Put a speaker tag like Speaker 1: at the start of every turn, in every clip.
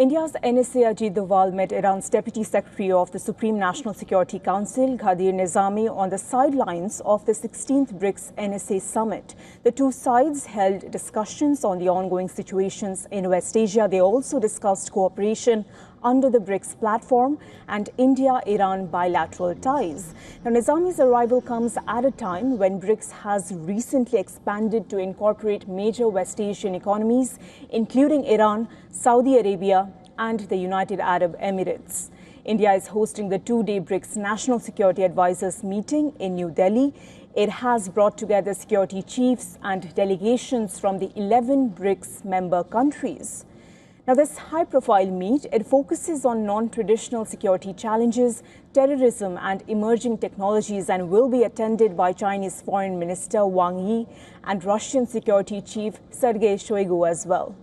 Speaker 1: India's NSA Doval met Iran's Deputy Secretary of the Supreme National Security Council, Nezamipour, on the sidelines of the 16th BRICS NSA summit. The two sides held discussions on the ongoing situations in West Asia. They also discussed cooperation under the BRICS platform and India-Iran bilateral ties. Now, Nezami's arrival comes at a time when BRICS has recently expanded to incorporate major West Asian economies, including Iran, Saudi Arabia, and the United Arab Emirates. India is hosting the two-day BRICS National Security Advisors meeting in New Delhi. It has brought together security chiefs and delegations from the 11 BRICS member countries. Now, this high-profile meet, it focuses on non-traditional security challenges, terrorism and emerging technologies, and will be attended by Chinese Foreign Minister Wang Yi and Russian Security Chief Sergei Shoigu as well.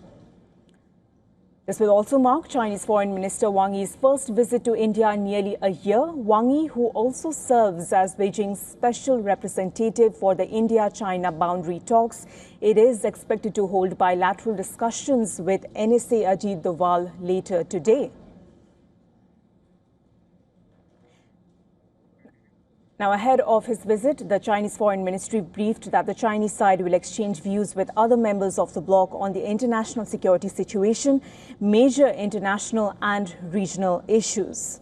Speaker 1: This will also mark Chinese Foreign Minister Wang Yi's first visit to India in nearly a year. Wang Yi, who also serves as Beijing's special representative for the India-China boundary talks, it is expected to hold bilateral discussions with NSA Doval later today. Now, ahead of his visit, the Chinese Foreign Ministry briefed that the Chinese side will exchange views with other members of the bloc on the international security situation, major international and regional issues.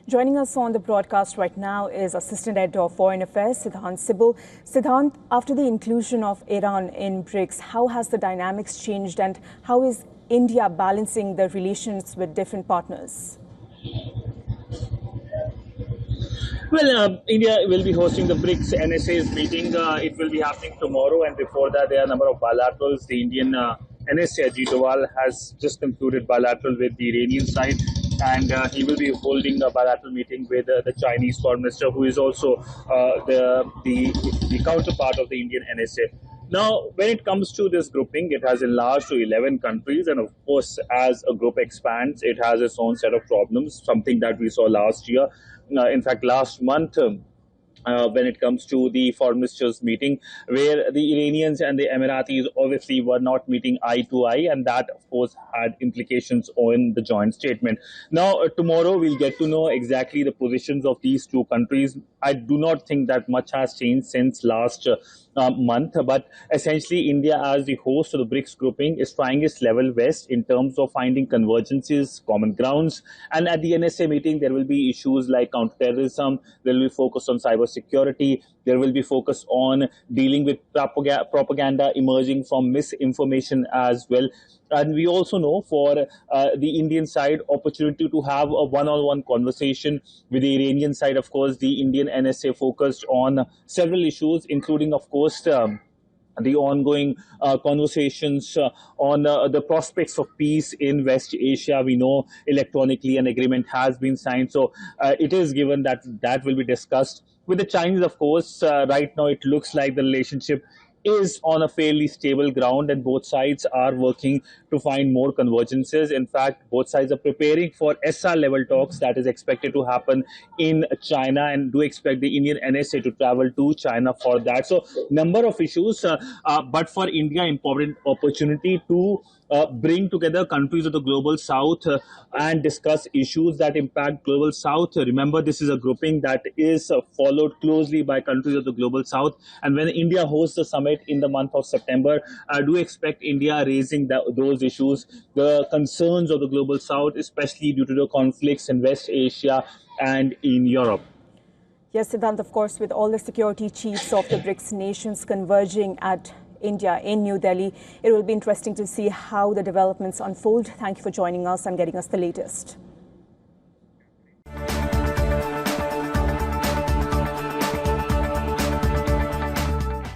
Speaker 1: Joining us on the broadcast right now is Assistant Editor of Foreign Affairs, Siddhant, after the inclusion of Iran in BRICS, how has the dynamics changed and how is India balancing the relations with different partners?
Speaker 2: Well, India will be hosting the BRICS NSAs meeting. It will be happening tomorrow, and before that there are a number of bilaterals. The Indian NSA Doval has just concluded bilateral with the Iranian side, and he will be holding a bilateral meeting with the Chinese Foreign Minister, who is also the counterpart of the Indian NSA. Now, when it comes to this grouping, it has enlarged to 11 countries, and of course, as a group expands, it has its own set of problems, something that we saw last year. In fact, last month, when it comes to the foreign ministers meeting, where the Iranians and the Emiratis obviously were not meeting eye to eye, and that of course had implications on the joint statement. Now, tomorrow we'll get to know exactly the positions of these two countries. I do not think that much has changed since last month, but essentially India, as the host of the BRICS grouping, is trying its level best in terms of finding convergences, common grounds, and at the NSA meeting there will be issues like counterterrorism, there will be focus on cybersecurity, there will be focus on dealing with propaganda emerging from misinformation as well. And we also know for the Indian side, opportunity to have a one-on-one conversation with the Iranian side. Of course, the Indian NSA focused on several issues, including, of course, the ongoing conversations on the prospects of peace in West Asia. We know electronically an agreement has been signed, so it is given that that will be discussed. With the Chinese, of course, right now it looks like the relationship is on a fairly stable ground, and both sides are working to find more convergences. In fact, both sides are preparing for SR level talks that is expected to happen in China, and do expect the Indian NSA to travel to China for that. So, number of issues, but for India, important opportunity to bring together countries of the global south and discuss issues that impact global south. Remember, this is a grouping that is followed closely by countries of the global south, and when India hosts the summit in the month of September, I do expect India raising those issues, the concerns of the global south, especially due to the conflicts in West Asia and in Europe.
Speaker 1: Yes, Siddhant, of course, with all the security chiefs of the BRICS nations converging at India in New Delhi, it will be interesting to see how the developments unfold. Thank you for joining us and getting us the latest.